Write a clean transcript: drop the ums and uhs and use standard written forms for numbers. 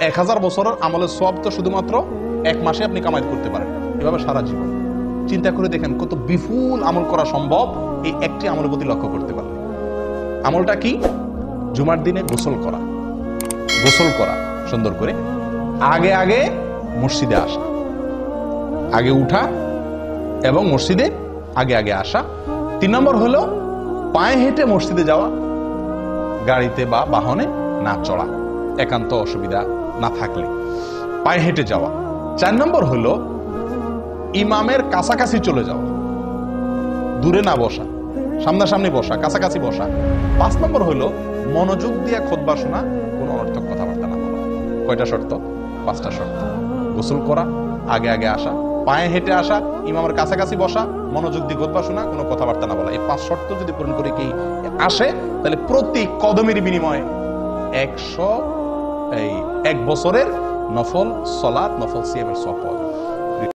1000 বছরের আমলের সওয়াব তো শুধুমাত্র 1 মাসে আপনি কামাই করতে পারেন, এভাবে সারা জীবন। চিন্তা করে দেখেন কত বিপুল আমল করা সম্ভব এই একটি আমলের প্রতি লক্ষ্য করতে পারলে। আমলটা কি? জুমার দিনে গোসল করা, গোসল করা সুন্দর করে, আগে আগে মসজিদে আসা, আগে উঠা এবং মসজিদে আগে আগে আসা। 3 নম্বর হলো পায়ে হেঁটে মসজিদে যাওয়া, গাড়িতে বা বাহনে না চড়া, একান্ত অসুবিধা না থাকলে পায়ে হেঁটে যাওয়া। 4 নম্বর হলো ইমামের কাছাকাছি চলে যাওয়া, দূরে না বসা, সামনাসামনি বসা, কাছাকাছি বসা। 5 নম্বর হলো মনোযোগ দিয়ে খুতবা শোনা, কোনো অনর্থক কথাবার্তা না বলা। কয়টা শর্ত? 5টা শর্ত। গোসল করা, আগে আগে আসা, পায়ে হেঁটে আসা, ইমামের কাছাকাছি বসা, মনোযোগ দিয়ে খুতবা শোনা, কোনো কথাবার্তা না বলা। এই 5 শর্ত যদি পূরণ করে কি আসে, তাহলে প্রতি কদমের বিনিময়ে 1 বছরের নফল সালাত, নফল সিয়ামের সওয়াব পাওয়া যাবে।